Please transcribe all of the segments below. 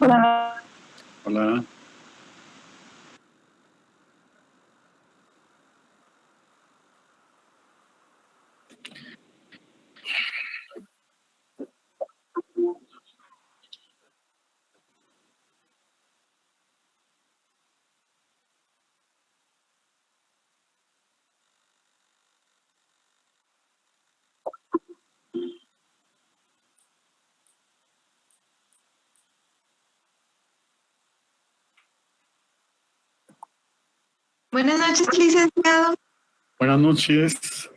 Hola. Hola. Buenas noches, licenciado. Buenas noches.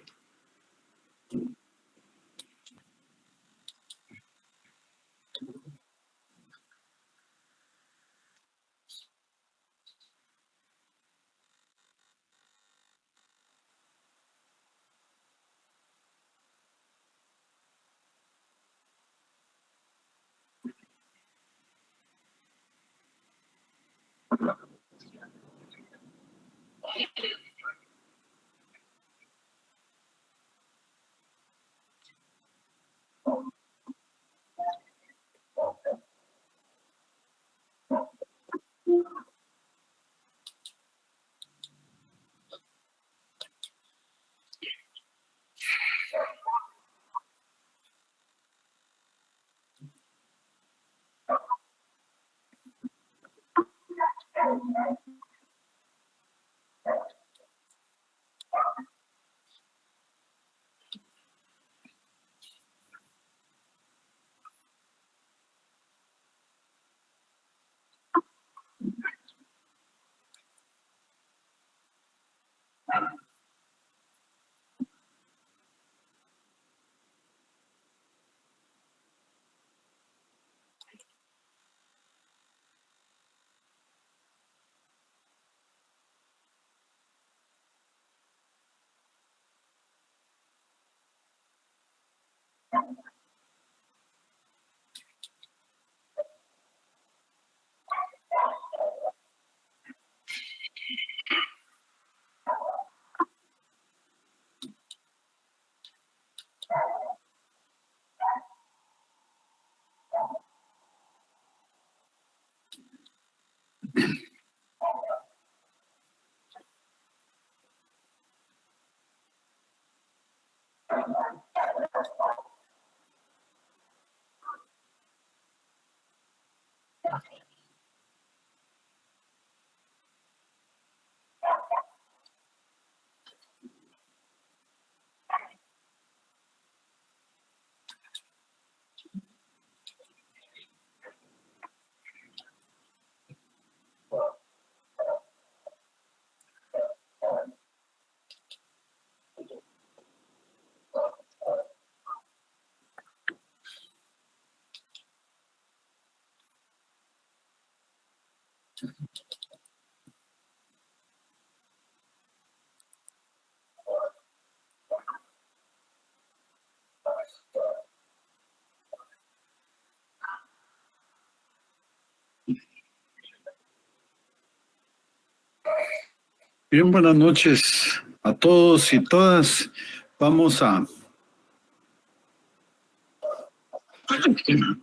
Bien, buenas noches a todos y todas. Vamos a...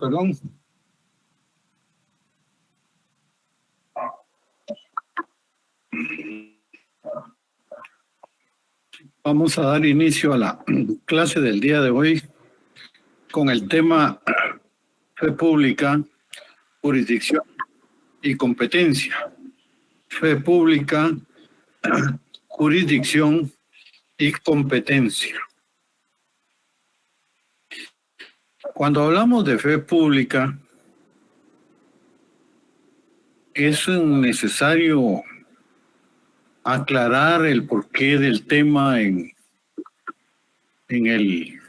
Perdón. Vamos a dar inicio a la clase del día de hoy con el tema fe pública, jurisdicción y competencia. Fe pública, jurisdicción y competencia. Cuando hablamos de fe pública, es necesario aclarar el porqué del tema en el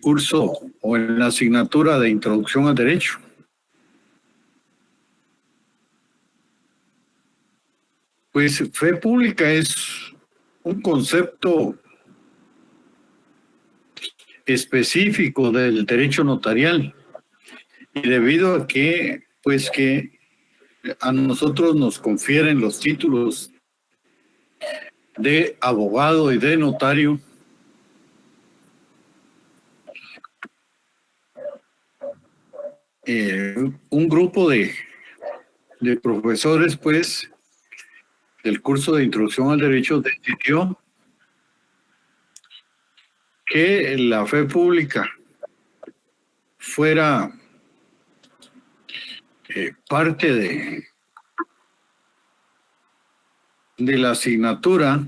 curso o en la asignatura de Introducción al Derecho. Pues fe pública es un concepto específico del derecho notarial y debido a que a nosotros nos confieren los títulos de abogado y de notario, un grupo de profesores, pues, del curso de Introducción al Derecho decidió que la fe pública fuera parte de la asignatura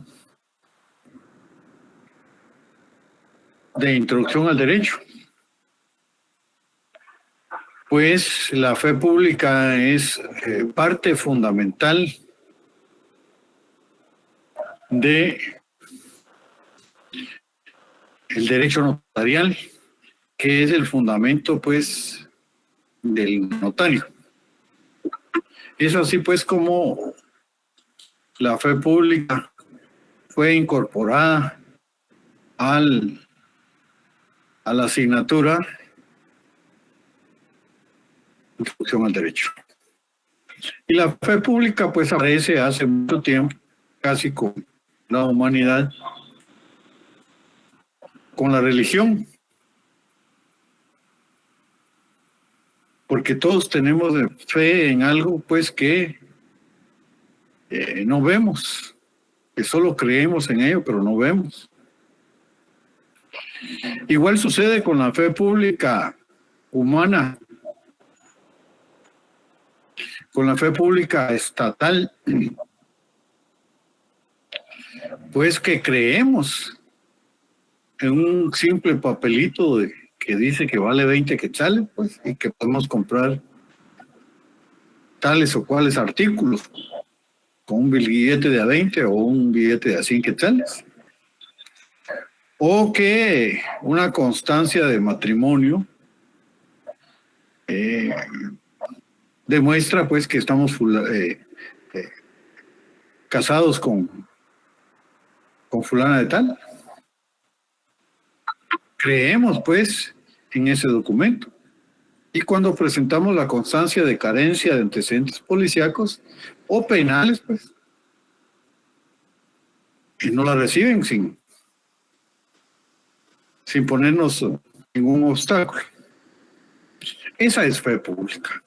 de Introducción al Derecho. Pues la fe pública es parte fundamental de el derecho notarial, que es el fundamento, pues, del notario. Es así, pues, como la fe pública fue incorporada a la asignatura de Introducción al Derecho. Y la fe pública, pues, aparece hace mucho tiempo, casi con la humanidad, con la religión. Porque todos tenemos fe en algo, pues, que no vemos, que solo creemos en ello, pero no vemos. Igual sucede con la fe pública humana, con la fe pública estatal, pues que creemos en un simple papelito que dice que vale 20 quetzales, pues, y que podemos comprar tales o cuales artículos con un billete de a 20 o un billete de a 100 quetzales. O que una constancia de matrimonio demuestra, pues, que estamos casados con fulana de tal. Creemos, pues, en ese documento. Y cuando presentamos la constancia de carencia de antecedentes policíacos o penales, pues, y no la reciben sin ponernos ningún obstáculo. Esa es fe pública.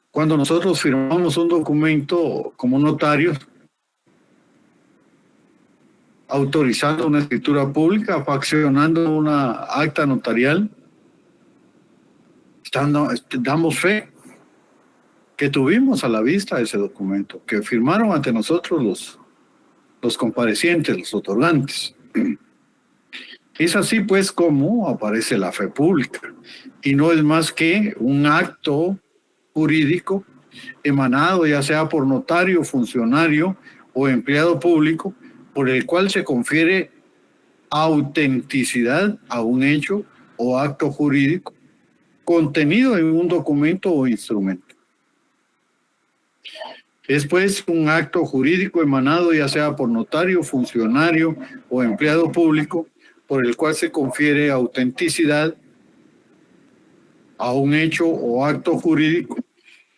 Cuando nosotros firmamos un documento como notarios, autorizando una escritura pública, faccionando una acta notarial, damos fe que tuvimos a la vista ese documento, que firmaron ante nosotros los comparecientes, los otorgantes. Es así, pues, como aparece la fe pública, y no es más que un acto jurídico emanado ya sea por notario, funcionario o empleado público, por el cual se confiere autenticidad a un hecho o acto jurídico contenido en un documento o instrumento. Es, pues, un acto jurídico emanado ya sea por notario, funcionario o empleado público, por el cual se confiere autenticidad a un hecho o acto jurídico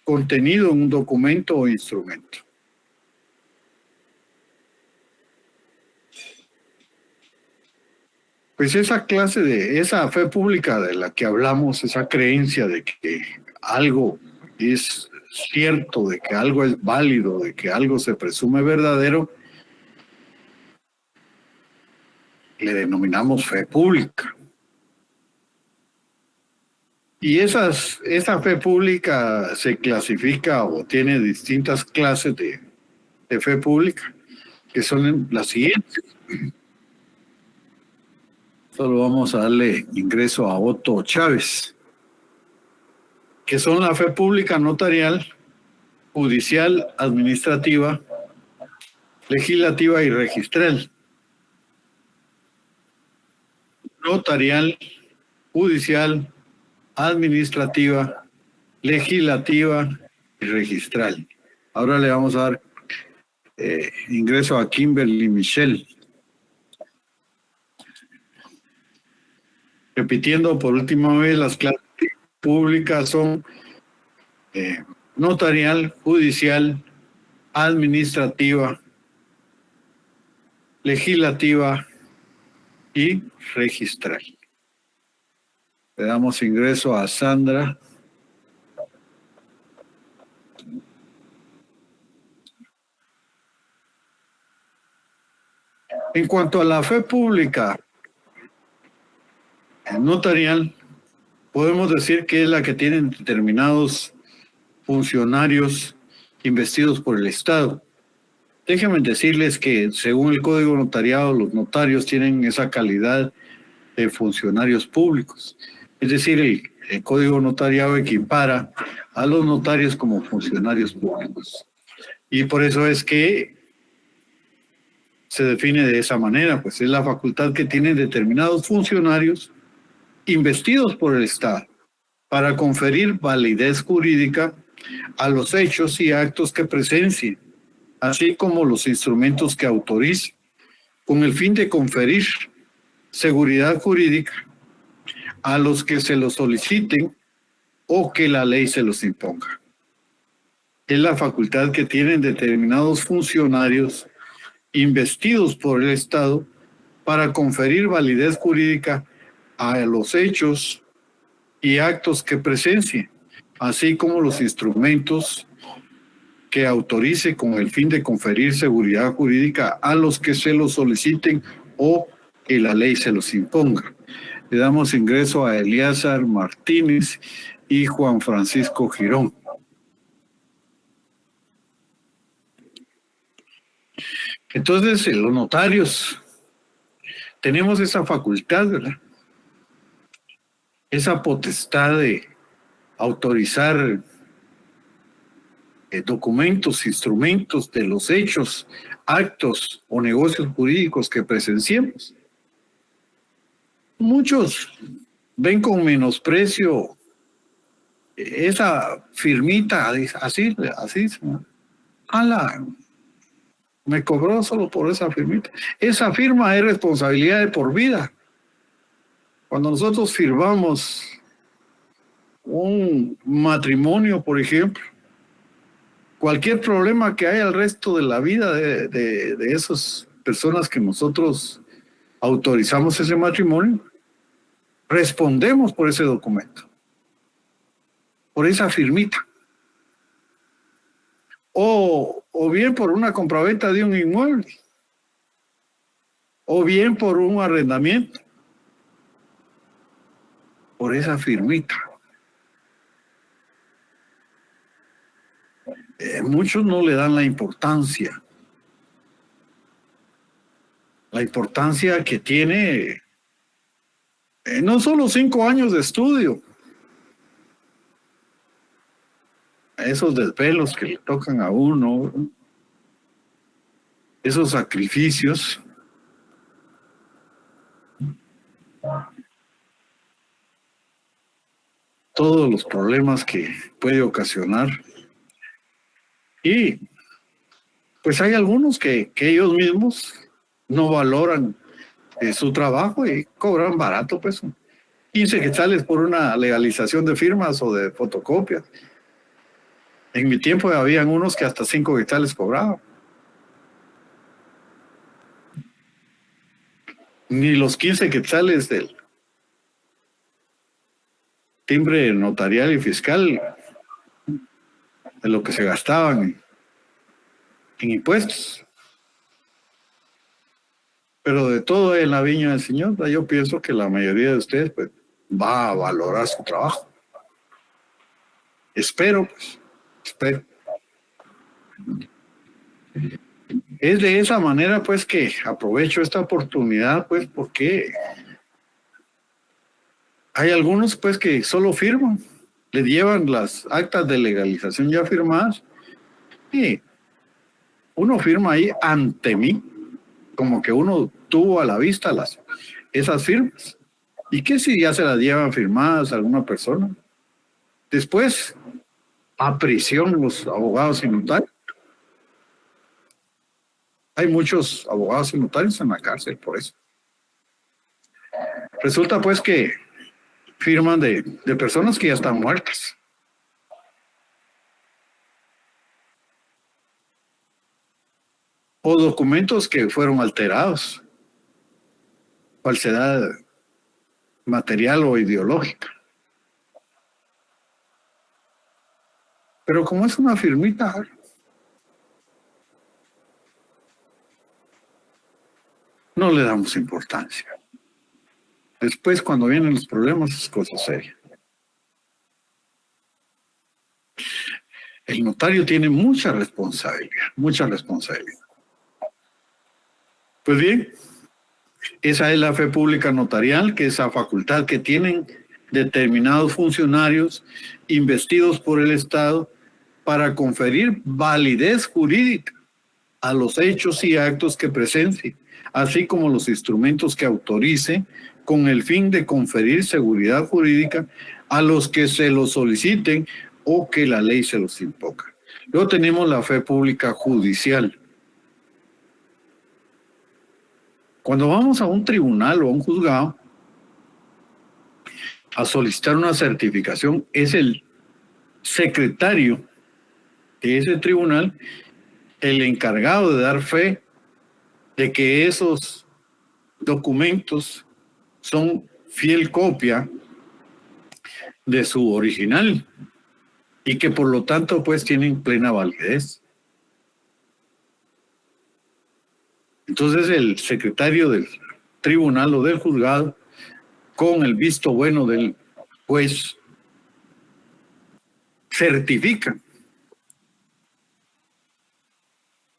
contenido en un documento o instrumento. Pues esa esa fe pública de la que hablamos, esa creencia de que algo es cierto, de que algo es válido, de que algo se presume verdadero, le denominamos fe pública. Y esa fe pública se clasifica o tiene distintas clases de fe pública, que son las siguientes. Solo vamos a darle ingreso a Otto Chávez, que son la fe pública notarial, judicial, administrativa, legislativa y registral. Notarial, judicial, administrativa, legislativa y registral. Ahora le vamos a dar ingreso a Kimberly Michelle. Repitiendo por última vez, las clases públicas son notarial, judicial, administrativa, legislativa y registral. Le damos ingreso a Sandra. En cuanto a la fe pública notarial, podemos decir que es la que tienen determinados funcionarios investidos por el Estado. Déjenme decirles que según el Código Notariado, los notarios tienen esa calidad de funcionarios públicos. Es decir, el Código Notariado equipara a los notarios como funcionarios públicos. Y por eso es que se define de esa manera, pues es la facultad que tienen determinados funcionarios investidos por el Estado para conferir validez jurídica a los hechos y actos que presencien, así como los instrumentos que autoricen, con el fin de conferir seguridad jurídica a los que se los soliciten o que la ley se los imponga. Es la facultad que tienen determinados funcionarios investidos por el Estado para conferir validez jurídica a los hechos y actos que presencien, así como los instrumentos que autorice con el fin de conferir seguridad jurídica a los que se los soliciten o que la ley se los imponga. Le damos ingreso a Elíazar Martínez y Juan Francisco Girón. Entonces, los notarios tenemos esa facultad, ¿verdad? Esa potestad de autorizar documentos, instrumentos de los hechos, actos o negocios jurídicos que presenciemos. Muchos ven con menosprecio esa firmita, así, ala, me cobró solo por esa firmita. Esa firma es responsabilidad de por vida. Cuando nosotros firmamos un matrimonio, por ejemplo, cualquier problema que haya el resto de la vida de esas personas que nosotros autorizamos ese matrimonio, respondemos por ese documento, por esa firmita. O bien por una compraventa de un inmueble, o bien por un arrendamiento, por esa firmita. Muchos no le dan la importancia que tiene no solo 5 años de estudio, esos desvelos que le tocan a uno, esos sacrificios, todos los problemas que puede ocasionar. Y pues hay algunos que ellos mismos no valoran su trabajo y cobran barato, pues 15 quetzales por una legalización de firmas o de fotocopias. En mi tiempo habían unos que hasta 5 quetzales cobraban. Ni los 15 quetzales del timbre notarial y fiscal de lo que se gastaban en impuestos. Pero de todo en la viña del Señor, yo pienso que la mayoría de ustedes pues, va a valorar su trabajo. Espero, pues, espero. Es de esa manera, pues, que aprovecho esta oportunidad, pues, porque hay algunos, pues, que solo firman, les llevan las actas de legalización ya firmadas y uno firma ahí ante mí, como que uno tuvo a la vista esas firmas. ¿Y qué si ya se las llevan firmadas a alguna persona? Después, a prisión los abogados y notarios. Hay muchos abogados y notarios en la cárcel por eso. Resulta pues que firman de personas que ya están muertas. O documentos que fueron alterados. Falsedad material o ideológica. Pero como es una firmita, no le damos importancia. Después, cuando vienen los problemas, es cosa seria. El notario tiene mucha responsabilidad, mucha responsabilidad. Pues bien, esa es la fe pública notarial, que es esa facultad que tienen determinados funcionarios investidos por el Estado para conferir validez jurídica a los hechos y actos que presencie, así como los instrumentos que autorice con el fin de conferir seguridad jurídica a los que se los soliciten o que la ley se los imponga. Luego tenemos la fe pública judicial. Cuando vamos a un tribunal o a un juzgado a solicitar una certificación, es el secretario de ese tribunal el encargado de dar fe de que esos documentos son fiel copia de su original y que por lo tanto pues tienen plena validez. Entonces el secretario del tribunal o del juzgado, con el visto bueno del juez, certifica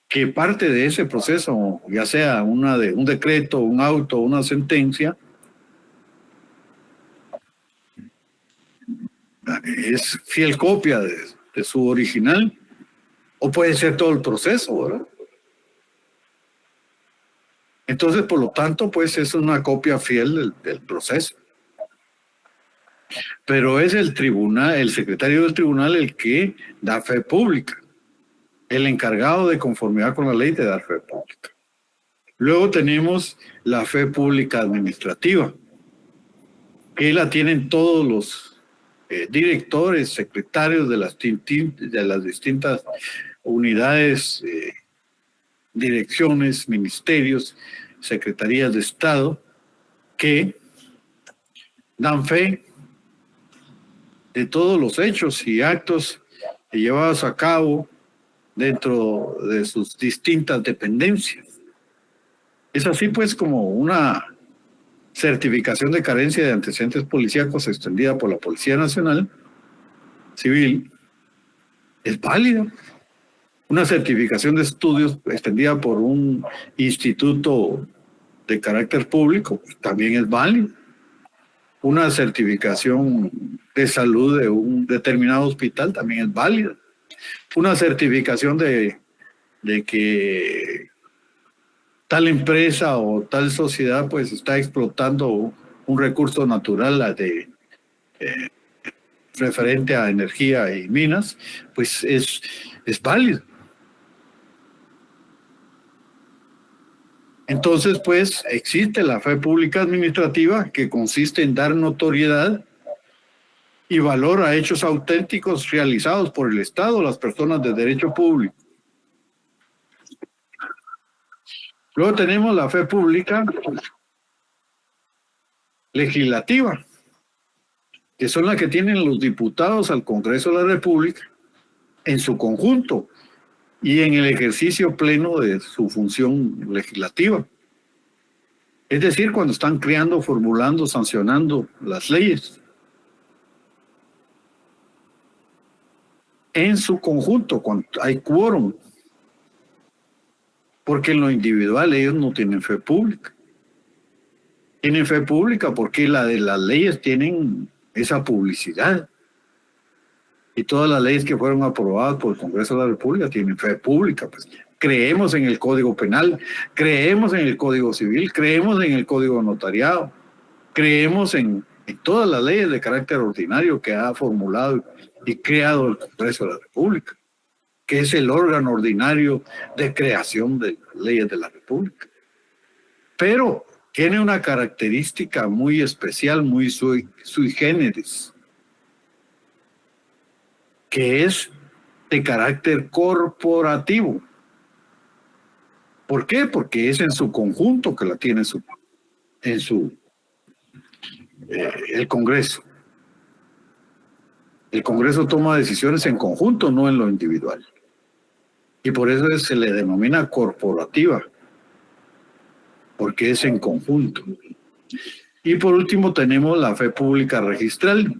que parte de ese proceso, ya sea un decreto, un auto, una sentencia, es fiel copia de su original, o puede ser todo el proceso, ¿verdad? Entonces, por lo tanto, pues es una copia fiel del proceso. Pero es el tribunal, el secretario del tribunal, el que da fe pública, el encargado de conformidad con la ley de dar fe pública. Luego tenemos la fe pública administrativa, que la tienen todos los directores, secretarios de las distintas unidades, direcciones, ministerios, secretarías de Estado, que dan fe de todos los hechos y actos llevados a cabo dentro de sus distintas dependencias. Es así pues como una certificación de carencia de antecedentes policíacos extendida por la Policía Nacional Civil es válida. Una certificación de estudios extendida por un instituto de carácter público pues, también es válida. Una certificación de salud de un determinado hospital también es válida. Una certificación de que tal empresa o tal sociedad pues está explotando un recurso natural referente a energía y minas, pues es válido. Entonces, pues, existe la fe pública administrativa que consiste en dar notoriedad y valor a hechos auténticos realizados por el Estado o las personas de derecho público. Luego tenemos la fe pública legislativa, que son las que tienen los diputados al Congreso de la República en su conjunto y en el ejercicio pleno de su función legislativa. Es decir, cuando están creando, formulando, sancionando las leyes. En su conjunto, cuando hay quórum. Porque en lo individual ellos no tienen fe pública. Tienen fe pública porque la de las leyes tienen esa publicidad. Y todas las leyes que fueron aprobadas por el Congreso de la República tienen fe pública. Pues creemos en el Código Penal, creemos en el Código Civil, creemos en el Código Notariado, creemos en todas las leyes de carácter ordinario que ha formulado y creado el Congreso de la República, que es el órgano ordinario de creación de leyes de la República. Pero tiene una característica muy especial, muy sui generis, que es de carácter corporativo. ¿Por qué? Porque es en su conjunto que la tiene el Congreso. El Congreso toma decisiones en conjunto, no en lo individual. Y por eso se le denomina corporativa, porque es en conjunto. Y por último tenemos la fe pública registral,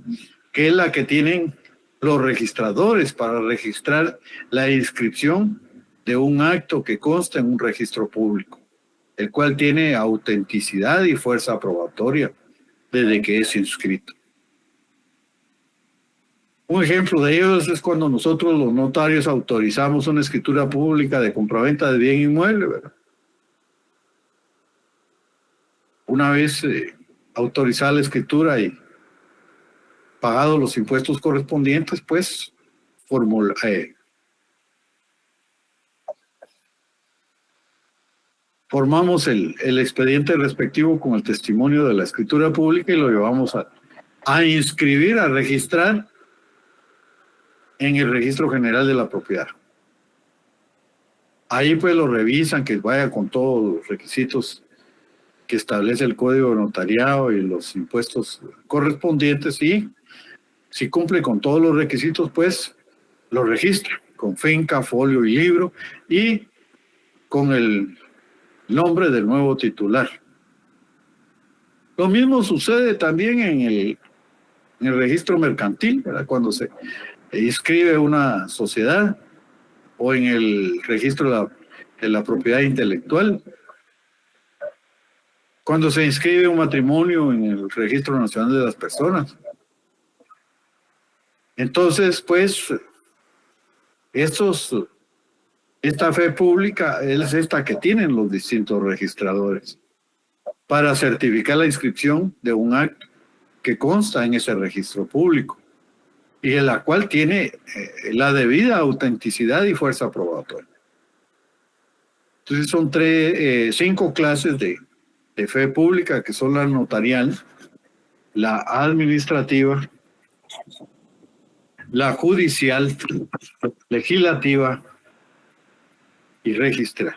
que es la que tienen los registradores para registrar la inscripción de un acto que consta en un registro público, el cual tiene autenticidad y fuerza probatoria desde que es inscrito. Un ejemplo de ellos es cuando nosotros los notarios autorizamos una escritura pública de compraventa de bien inmueble, ¿verdad? Una vez autorizada la escritura y pagados los impuestos correspondientes, pues formamos el expediente respectivo con el testimonio de la escritura pública y lo llevamos a inscribir, a registrar en el Registro General de la Propiedad. Ahí pues lo revisan, que vaya con todos los requisitos que establece el Código de Notariado y los impuestos correspondientes, y si cumple con todos los requisitos, pues lo registra con finca, folio y libro y con el nombre del nuevo titular. Lo mismo sucede también en el registro mercantil, ¿verdad? Cuando se inscribe una sociedad, o en el registro de la propiedad intelectual. Cuando se inscribe un matrimonio en el Registro Nacional de las Personas. Entonces, pues, esta fe pública es esta que tienen los distintos registradores para certificar la inscripción de un acto que consta en ese registro público y en la cual tiene la debida autenticidad y fuerza probatoria. Entonces son 5 clases de fe pública, que son la notarial, la administrativa, la judicial, legislativa y registral.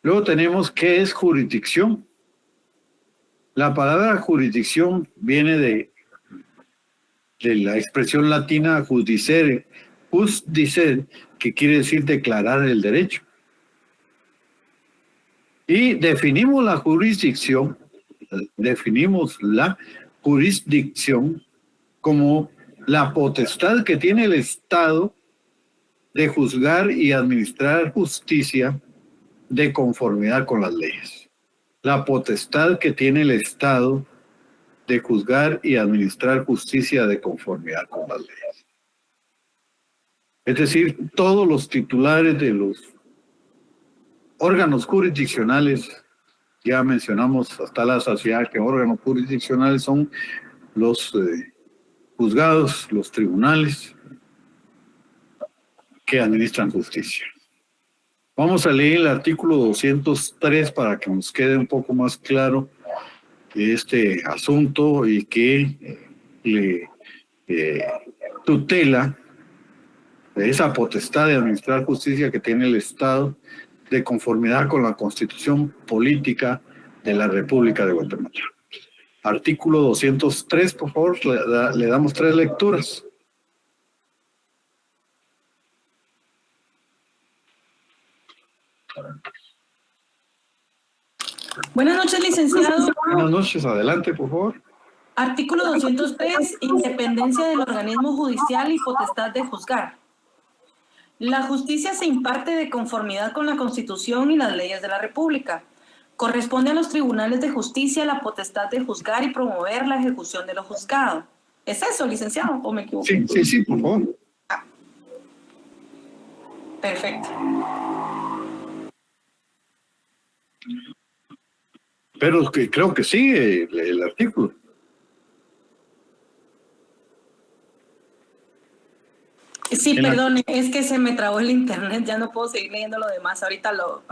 Luego tenemos qué es jurisdicción. La palabra jurisdicción viene de la expresión latina jus dicere, que quiere decir declarar el derecho. Y definimos la jurisdicción como la potestad que tiene el Estado de juzgar y administrar justicia de conformidad con las leyes. La potestad que tiene el Estado de juzgar y administrar justicia de conformidad con las leyes. Es decir, todos los titulares de los órganos jurisdiccionales, ya mencionamos hasta la saciedad que órganos jurisdiccionales son los juzgados, los tribunales que administran justicia. Vamos a leer el artículo 203 para que nos quede un poco más claro este asunto y que le tutela esa potestad de administrar justicia que tiene el Estado de conformidad con la Constitución Política de la República de Guatemala. Artículo 203, por favor, le damos 3 lecturas. Buenas noches, licenciado. Buenas noches, adelante, por favor. Artículo 203, independencia del organismo judicial y potestad de juzgar. La justicia se imparte de conformidad con la Constitución y las leyes de la República. Corresponde a los tribunales de justicia la potestad de juzgar y promover la ejecución de lo juzgado. ¿Es eso, licenciado, o me equivoco? Sí, por favor. Perfecto. Pero que creo que sigue el artículo. Sí, perdone, es que se me trabó el internet, ya no puedo seguir leyendo lo demás. Ahorita lo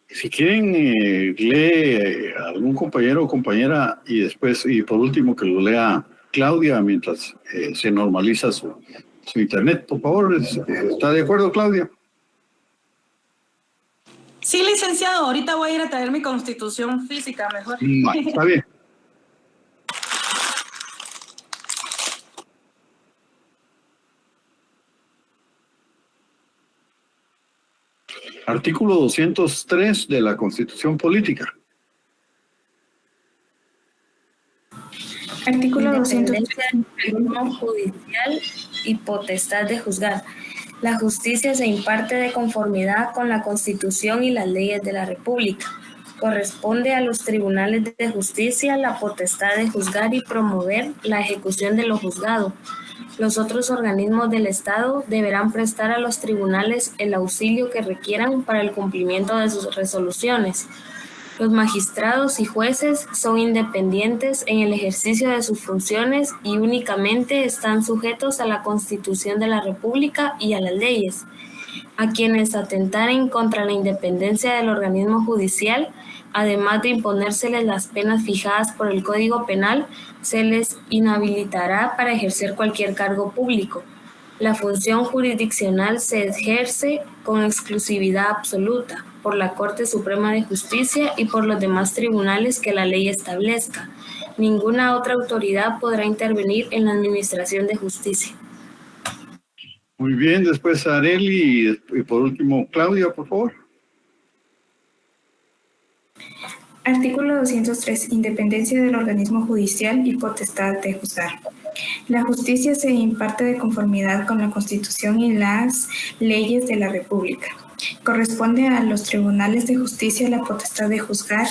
Si quieren, lee algún compañero o compañera y después, y por último, que lo lea Claudia mientras se normaliza su internet. Por favor, ¿está de acuerdo, Claudia? Sí, licenciado, ahorita voy a ir a traer mi constitución física mejor. Está bien. Artículo 203 de la Constitución Política. Artículo 203. Organismo judicial y potestad de juzgar. La justicia se imparte de conformidad con la Constitución y las leyes de la República. Corresponde a los tribunales de justicia la potestad de juzgar y promover la ejecución de lo juzgado. Los otros organismos del Estado deberán prestar a los tribunales el auxilio que requieran para el cumplimiento de sus resoluciones. Los magistrados y jueces son independientes en el ejercicio de sus funciones y únicamente están sujetos a la Constitución de la República y a las leyes. A quienes atentaren contra la independencia del organismo judicial, además de imponérseles las penas fijadas por el Código Penal, se les inhabilitará para ejercer cualquier cargo público. La función jurisdiccional se ejerce con exclusividad absoluta por la Corte Suprema de Justicia y por los demás tribunales que la ley establezca. Ninguna otra autoridad podrá intervenir en la administración de justicia. Muy bien, después Areli y por último Claudia, por favor. Artículo 203. Independencia del organismo judicial y potestad de juzgar. La justicia se imparte de conformidad con la Constitución y las leyes de la República. Corresponde a los tribunales de justicia la potestad de juzgar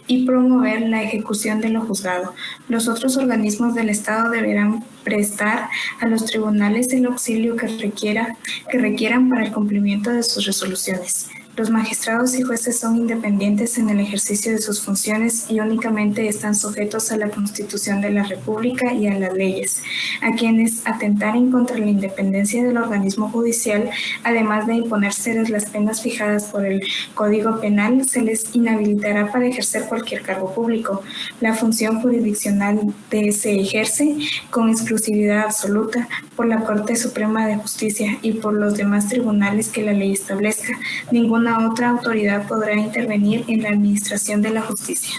y promover la ejecución de lo juzgado. Los otros organismos del Estado deberán prestar a los tribunales el auxilio que requieran para el cumplimiento de sus resoluciones. Los magistrados y jueces son independientes en el ejercicio de sus funciones y únicamente están sujetos a la Constitución de la República y a las leyes. A quienes atentaren contra la independencia del organismo judicial, además de imponérseles las penas fijadas por el Código Penal, se les inhabilitará para ejercer cualquier cargo público. La función jurisdiccional se ejerce con exclusividad absoluta por la Corte Suprema de Justicia y por los demás tribunales que la ley establezca. Ninguna otra autoridad podrá intervenir en la administración de la justicia.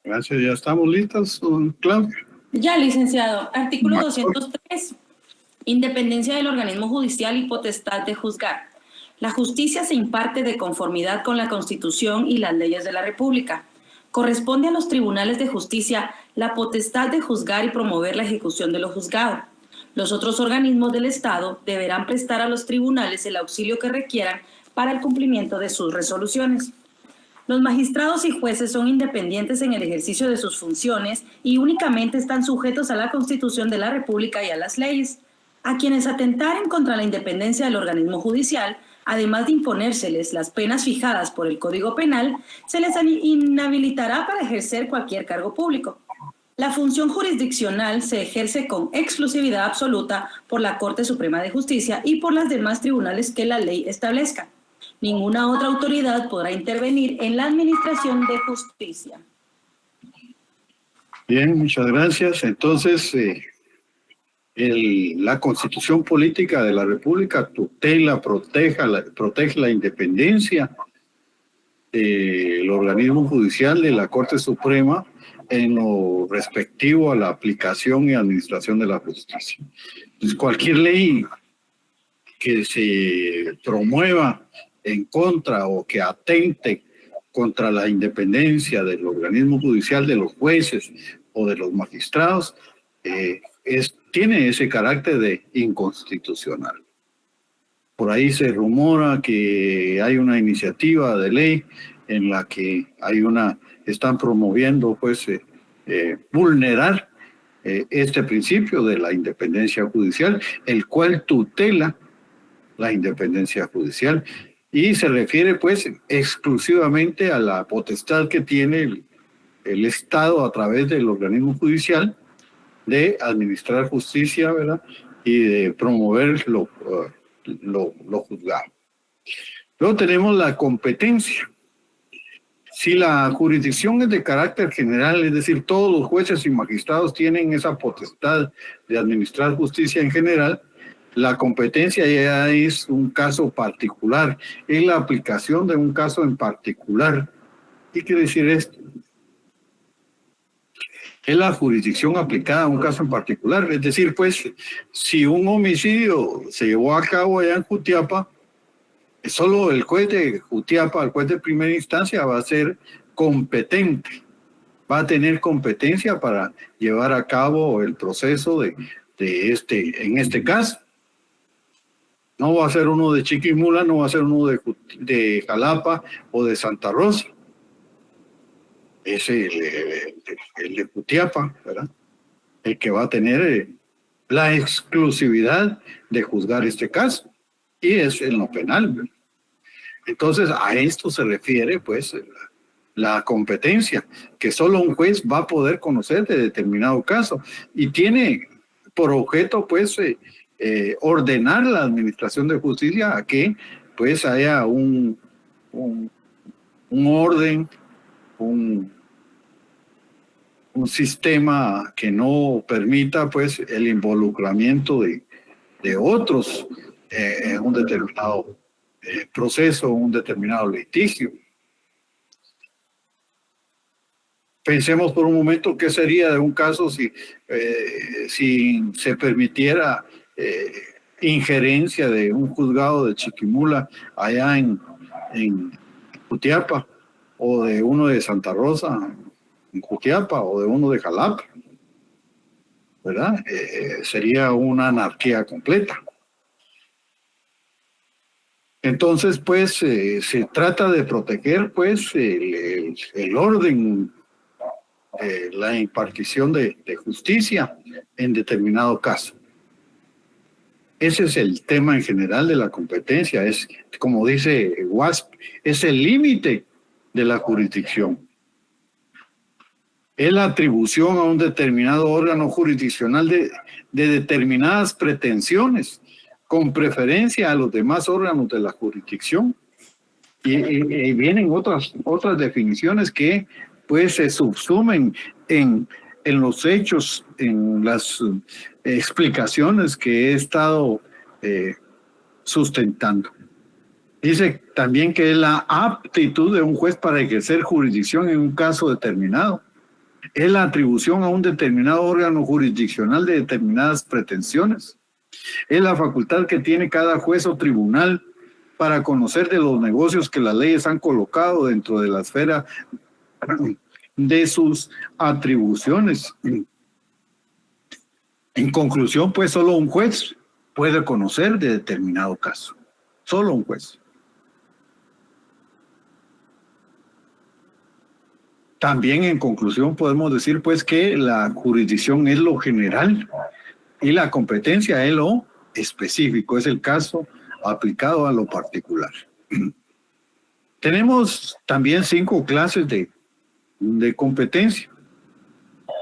Gracias, ya estamos listos, Claudia. Ya, licenciado. Artículo 203. Independencia del organismo judicial y potestad de juzgar. La justicia se imparte de conformidad con la Constitución y las leyes de la República. Corresponde a los tribunales de justicia la potestad de juzgar y promover la ejecución de lo juzgado. Los otros organismos del Estado deberán prestar a los tribunales el auxilio que requieran para el cumplimiento de sus resoluciones. Los magistrados y jueces son independientes en el ejercicio de sus funciones y únicamente están sujetos a la Constitución de la República y a las leyes. A quienes atentaren contra la independencia del organismo judicial, además de imponérseles las penas fijadas por el Código Penal, se les inhabilitará para ejercer cualquier cargo público. La función jurisdiccional se ejerce con exclusividad absoluta por la Corte Suprema de Justicia y por los demás tribunales que la ley establezca. Ninguna otra autoridad podrá intervenir en la administración de justicia. Bien, muchas gracias. Entonces, la Constitución Política de la República tutela, protege la independencia del organismo judicial de la Corte Suprema en lo respectivo a la aplicación y administración de la justicia. Entonces, cualquier ley que se promueva en contra o que atente contra la independencia del organismo judicial, de los jueces o de los magistrados, tiene ese carácter de inconstitucional. Por ahí se rumora que hay una iniciativa de ley en la que están promoviendo vulnerar este principio de la independencia judicial, el cual tutela la independencia judicial y se refiere exclusivamente a la potestad que tiene el Estado a través del organismo judicial de administrar justicia, ¿verdad? Y de promover lo juzgado. Luego tenemos la competencia. Si la jurisdicción es de carácter general, es decir, todos los jueces y magistrados tienen esa potestad de administrar justicia en general, la competencia ya es un caso particular, es la aplicación de un caso en particular. ¿Qué quiere decir esto? Es la jurisdicción aplicada a un caso en particular. Es decir, pues, si un homicidio se llevó a cabo allá en Jutiapa, solo el juez de Jutiapa, el juez de primera instancia, va a ser competente, va a tener competencia para llevar a cabo el proceso en este caso. No va a ser uno de Chiquimula, no va a ser uno de Jalapa o de Santa Rosa. Es el de Jutiapa, ¿verdad? El que va a tener la exclusividad de juzgar este caso. Y es en lo penal, ¿verdad? Entonces, a esto se refiere, pues, la competencia, que solo un juez va a poder conocer de determinado caso. Y tiene por objeto, pues, ordenar la administración de justicia a que, pues, haya un orden, un sistema que no permita, pues, el involucramiento de otros en un determinado proceso, un determinado litigio. Pensemos por un momento qué sería de un caso si se permitiera injerencia de un juzgado de Chiquimula allá en Jutiapa, o de uno de Santa Rosa en Jutiapa, o de uno de Jalapa, ¿verdad? Sería una anarquía completa. Entonces, pues, se trata de proteger, pues, el orden, la impartición de justicia en determinado caso. Ese es el tema en general de la competencia. Es, como dice WASP, es el límite de la jurisdicción. Es la atribución a un determinado órgano jurisdiccional de determinadas pretensiones, con preferencia a los demás órganos de la jurisdicción. Y vienen otras definiciones que, pues, se subsumen en los hechos, en las explicaciones que he estado sustentando. Dice también que es la aptitud de un juez para ejercer jurisdicción en un caso determinado. Es la atribución a un determinado órgano jurisdiccional de determinadas pretensiones. Es la facultad que tiene cada juez o tribunal para conocer de los negocios que las leyes han colocado dentro de la esfera de sus atribuciones. En conclusión, pues, solo un juez puede conocer de determinado caso. Solo un juez. También, en conclusión, podemos decir, pues, que la jurisdicción es lo general y la competencia es lo específico, es el caso aplicado a lo particular. Tenemos también 5 clases de competencia: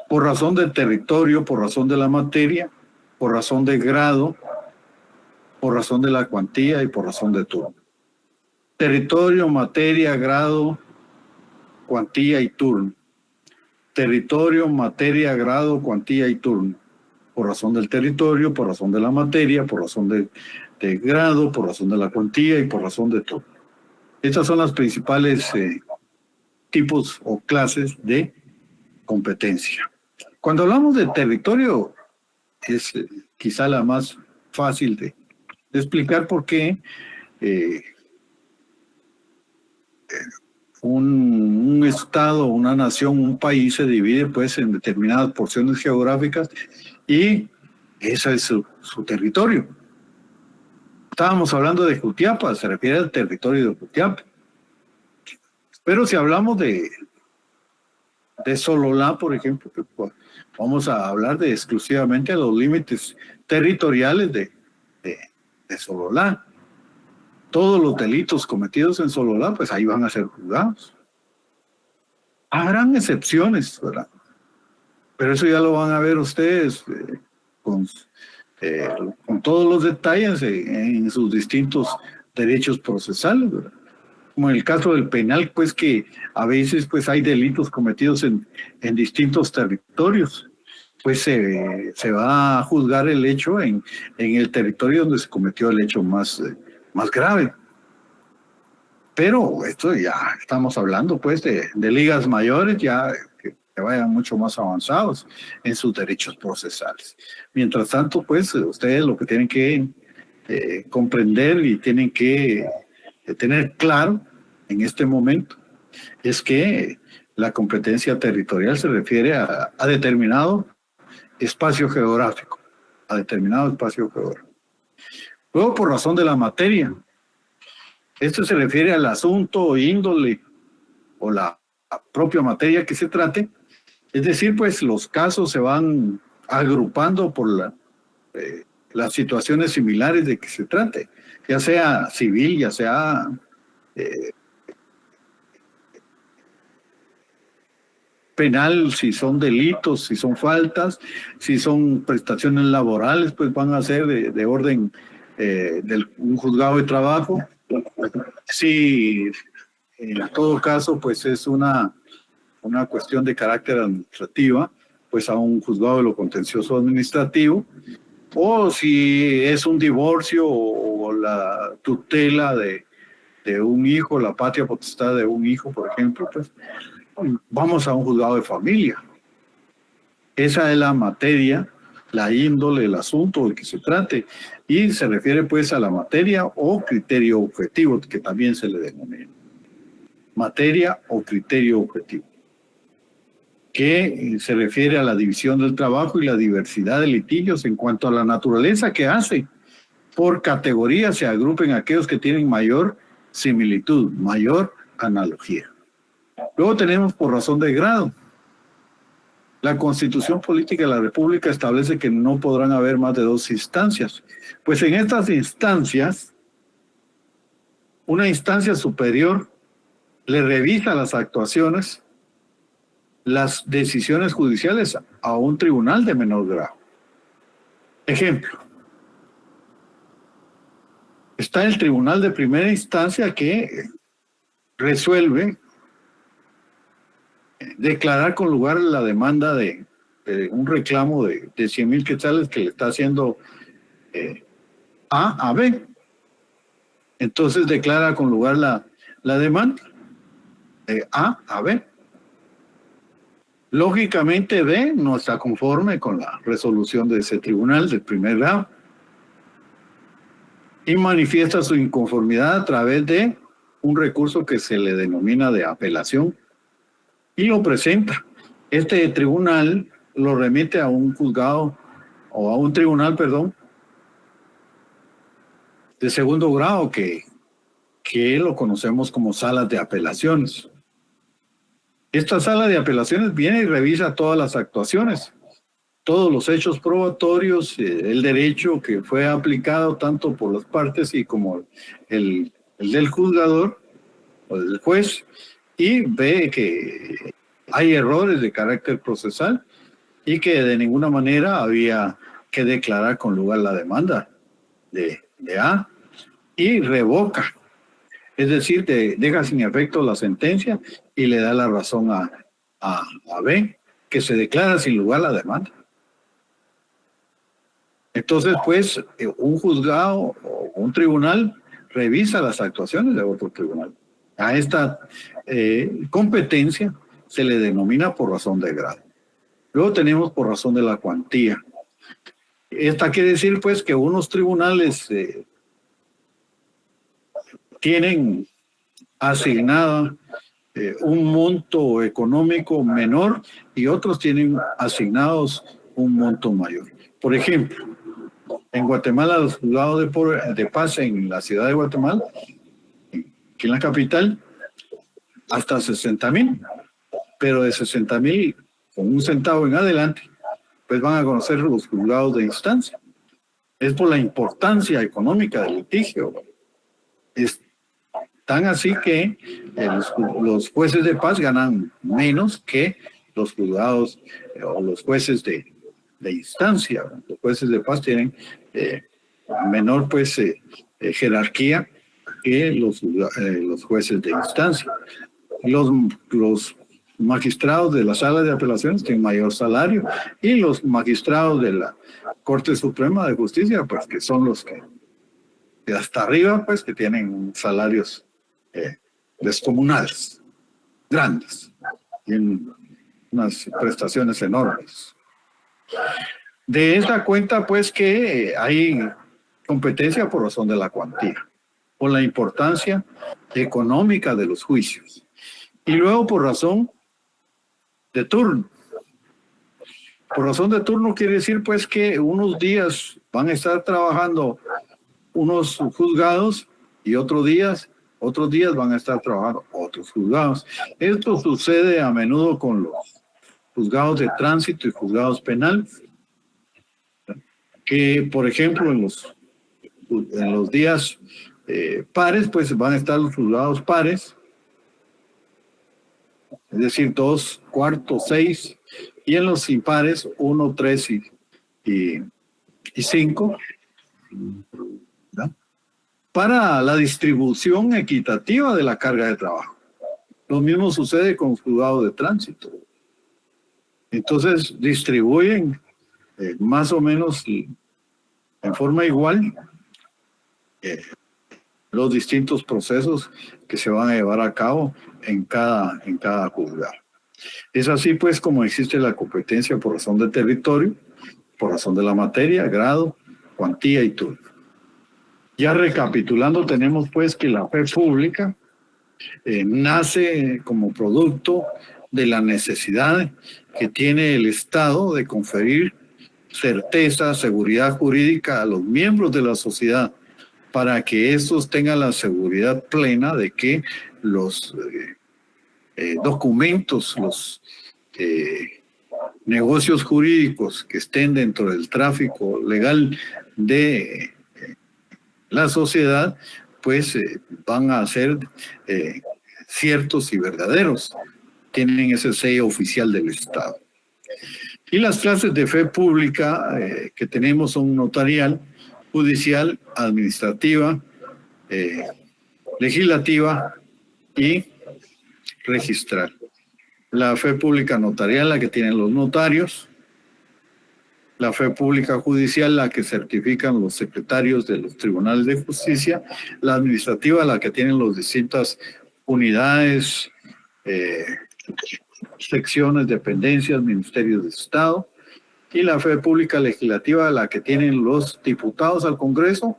por razón del territorio, por razón de la materia, por razón de grado, por razón de la cuantía y por razón de turno. Territorio, materia, grado, cuantía y turno. Territorio, materia, grado, cuantía y turno. Por razón del territorio, por razón de la materia, por razón de grado, por razón de la cuantía y por razón de turno. Estas son las principales tipos o clases de competencia. Cuando hablamos de territorio, es quizá la más fácil de explicar, porque un estado, una nación, un país se divide, pues, en determinadas porciones geográficas y ese es su territorio. Estábamos hablando de Jutiapa, se refiere al territorio de Jutiapa. Pero si hablamos de Sololá, por ejemplo, pues, vamos a hablar exclusivamente de los límites territoriales de Sololá. Todos los delitos cometidos en Sololá, pues ahí van a ser juzgados. Habrán excepciones, ¿verdad? Pero eso ya lo van a ver ustedes con todos los detalles en sus distintos derechos procesales, ¿verdad? Como en el caso del penal, pues que a veces pues hay delitos cometidos en distintos territorios, pues se va a juzgar el hecho en el territorio donde se cometió el hecho más grave. Pero esto ya estamos hablando pues de ligas mayores, ya que vayan mucho más avanzados en sus derechos procesales. Mientras tanto, pues ustedes lo que tienen que comprender y tienen que tener claro en este momento es que la competencia territorial se refiere a determinado espacio geográfico, Luego, por razón de la materia, esto se refiere al asunto, índole o la propia materia que se trate, es decir, pues los casos se van agrupando por las situaciones similares de que se trate, ya sea civil, ya sea penal, si son delitos, si son faltas, si son prestaciones laborales, pues van a ser de orden un juzgado de trabajo. Si en todo caso pues es una cuestión de carácter administrativa, pues a un juzgado de lo contencioso administrativo, o si es un divorcio o la tutela de un hijo, la patria potestad de un hijo, por ejemplo, pues vamos a un juzgado de familia. Esa es la materia, la índole, el asunto de que se trate, y se refiere pues a la materia o criterio objetivo, que también se le denomina. Materia o criterio objetivo, que se refiere a la división del trabajo y la diversidad de litigios en cuanto a la naturaleza que hace. Por categoría se agrupen aquellos que tienen mayor similitud, mayor analogía. Luego tenemos por razón de grado. La Constitución Política de la República establece que no podrán haber más de 2 instancias. Pues en estas instancias, una instancia superior le revisa las actuaciones, las decisiones judiciales a un tribunal de menor grado. Ejemplo. Está el tribunal de primera instancia que resuelve declarar con lugar la demanda de un reclamo de 100,000 quetzales que le está haciendo A B. Entonces declara con lugar la demanda de A B. Lógicamente B no está conforme con la resolución de ese tribunal del primer grado y manifiesta su inconformidad a través de un recurso que se le denomina de apelación y lo presenta. Este tribunal lo remite a un juzgado o a un tribunal, de segundo grado que lo conocemos como salas de apelaciones. Esta sala de apelaciones viene y revisa todas las actuaciones, todos los hechos probatorios, el derecho que fue aplicado tanto por las partes y como el del juzgador o del juez, y ve que hay errores de carácter procesal y que de ninguna manera había que declarar con lugar la demanda de A y revoca. Es decir, deja sin efecto la sentencia y le da la razón a B, que se declara sin lugar la demanda. Entonces, pues, un juzgado o un tribunal revisa las actuaciones de otro tribunal. A esta competencia se le denomina por razón de grado. Luego tenemos por razón de la cuantía. Esta quiere decir, pues, que unos tribunales tienen asignado un monto económico menor y otros tienen asignados un monto mayor. Por ejemplo, en Guatemala, los juzgados de paz en la ciudad de Guatemala, aquí en la capital, hasta 60,000, pero de 60,000 con 1 centavo en adelante, pues van a conocer los juzgados de instancia. Es por la importancia económica del litigio. Es tan así que los jueces de paz ganan menos que los juzgados o los jueces de instancia. Los jueces de paz tienen menor pues jerarquía que los jueces de instancia. Los magistrados de la sala de apelaciones tienen mayor salario y los magistrados de la Corte Suprema de Justicia, pues que son los que hasta arriba, pues que tienen salarios descomunales, grandes, tienen unas prestaciones enormes. De esta cuenta, pues que hay competencia por razón de la cuantía, por la importancia económica de los juicios y luego por razón de turno. Por razón de turno quiere decir pues que unos días van a estar trabajando unos juzgados y otros días van a estar trabajando otros juzgados. Esto sucede a menudo con los juzgados de tránsito y juzgados penales, que por ejemplo en los días pares pues van a estar los juzgados pares, es decir, 2, 4, 6, y en los impares 1, 3 y 5, ¿no? Para la distribución equitativa de la carga de trabajo. Lo mismo sucede con los juzgados de tránsito. Entonces distribuyen más o menos en forma igual los distintos procesos que se van a llevar a cabo en cada juzgado. Es así pues como existe la competencia por razón de territorio, por razón de la materia, grado, cuantía y turno. Ya recapitulando, tenemos pues que la fe pública nace como producto de la necesidad que tiene el Estado de conferir certeza, seguridad jurídica a los miembros de la sociedad para que estos tengan la seguridad plena de que los documentos, los negocios jurídicos que estén dentro del tráfico legal de la sociedad, pues van a ser ciertos y verdaderos. Tienen ese sello oficial del Estado. Y las clases de fe pública que tenemos son notarial, judicial, administrativa, legislativa y registral. La fe pública notarial, la que tienen los notarios. La fe pública judicial, la que certifican los secretarios de los tribunales de justicia. La administrativa, la que tienen las distintas unidades, secciones, dependencias, ministerios de Estado. Y la fe pública legislativa, la que tienen los diputados al Congreso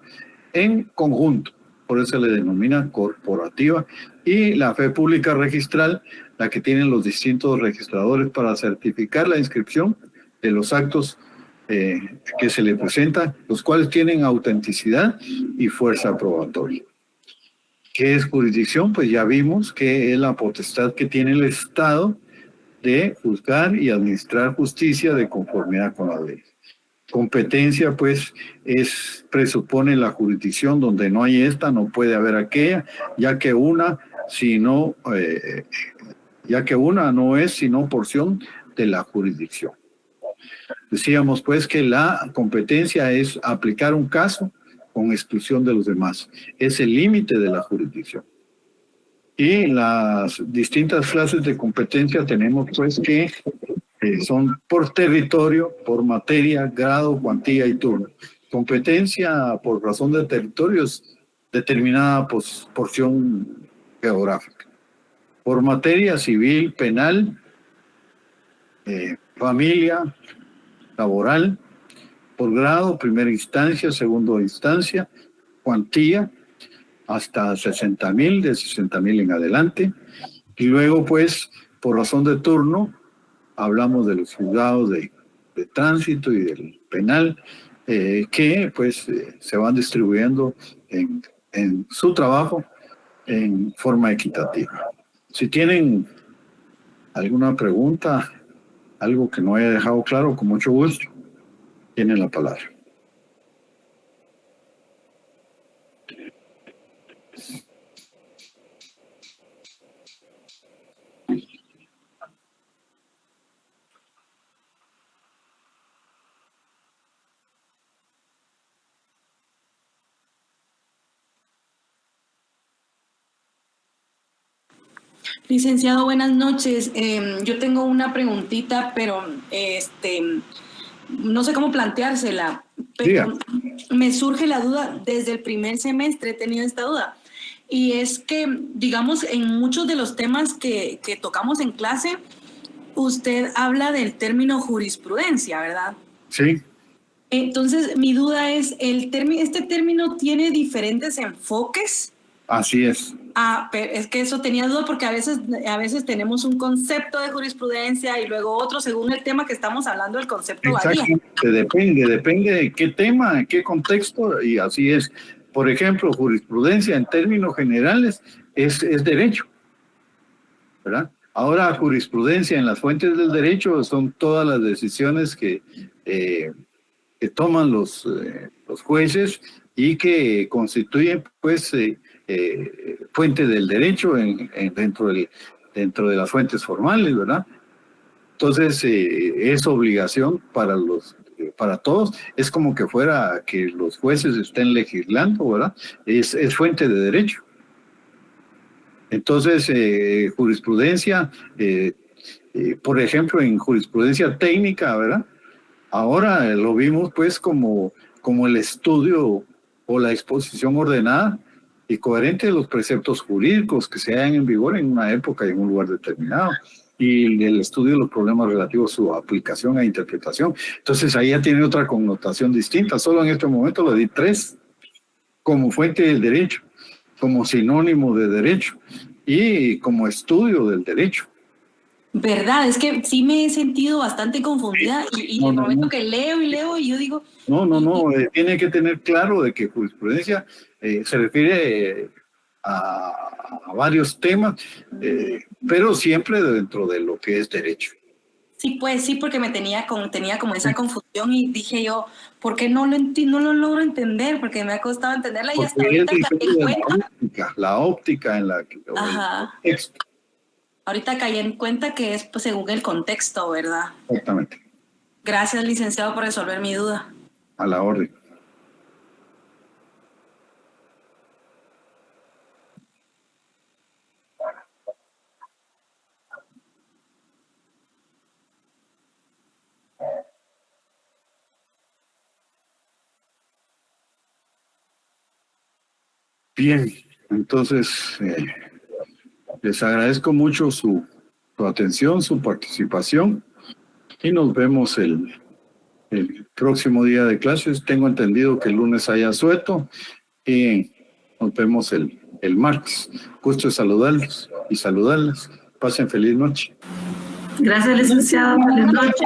en conjunto. Por eso se le denomina corporativa. Y la fe pública registral, la que tienen los distintos registradores para certificar la inscripción de los actos que se le presentan, los cuales tienen autenticidad y fuerza probatoria. ¿Qué es jurisdicción? Pues ya vimos que es la potestad que tiene el Estado de juzgar y administrar justicia de conformidad con la ley. Competencia, pues, presupone la jurisdicción donde no hay esta, no puede haber aquella, ya que una no es sino porción de la jurisdicción. Decíamos, pues, que la competencia es aplicar un caso con exclusión de los demás. Es el límite de la jurisdicción. Y las distintas clases de competencia tenemos, pues, que son por territorio, por materia, grado, cuantía y turno. Competencia por razón de territorio es determinada porción geográfica. Por materia civil, penal, familia, laboral. Por grado, primera instancia, segunda instancia, cuantía, hasta 60,000, de 60,000 en adelante. Y luego, pues, por razón de turno, hablamos de los juzgados de tránsito y del penal, que pues se van distribuyendo en su trabajo en forma equitativa. Si tienen alguna pregunta, algo que no haya dejado claro, con mucho gusto, tienen la palabra. Licenciado, buenas noches. Yo tengo una preguntita, pero no sé cómo planteársela. Pero me surge la duda, desde el primer semestre he tenido esta duda. Y es que, digamos, en muchos de los temas que tocamos en clase, usted habla del término jurisprudencia, ¿verdad? Sí. Entonces, mi duda es, ¿este término tiene diferentes enfoques? Así es. Pero es que eso tenía duda porque a veces tenemos un concepto de jurisprudencia y luego otro, según el tema que estamos hablando, el concepto varía. Depende de qué tema, en qué contexto, y así es. Por ejemplo, jurisprudencia en términos generales es derecho, ¿verdad? Ahora, jurisprudencia en las fuentes del derecho son todas las decisiones que toman los jueces y que constituyen, pues, fuente del derecho dentro de las fuentes formales, ¿verdad? Entonces, es obligación para todos, es como que fuera que los jueces estén legislando, ¿verdad? Es fuente de derecho. Entonces, jurisprudencia, por ejemplo, en jurisprudencia técnica, ¿verdad? Ahora lo vimos pues como el estudio o la exposición ordenada y coherente de los preceptos jurídicos que se hallan en vigor en una época y en un lugar determinado, y el estudio de los problemas relativos a su aplicación e interpretación. Entonces ahí ya tiene otra connotación distinta. Solo en este momento lo di 3 como fuente del derecho, como sinónimo de derecho y como estudio del derecho. ¿Verdad? Es que sí me he sentido bastante confundida y en el momento que leo y yo digo... No, tiene que tener claro de que jurisprudencia se refiere a varios temas, pero siempre dentro de lo que es derecho. Sí, pues sí, porque tenía como esa confusión y dije yo, ¿por qué no lo logro entender? Porque me ha costado entenderla y hasta ahorita caí en cuenta. La óptica en la que... Ajá. Ahorita caí en cuenta que es pues, según el contexto, ¿verdad? Exactamente. Gracias, licenciado, por resolver mi duda. A la orden. Bien, entonces les agradezco mucho su atención, su participación y nos vemos el próximo día de clases. Tengo entendido que el lunes hay asueto y nos vemos el martes. Gusto de saludarlos y saludarles. Pasen feliz noche. Gracias, licenciado. Feliz noche.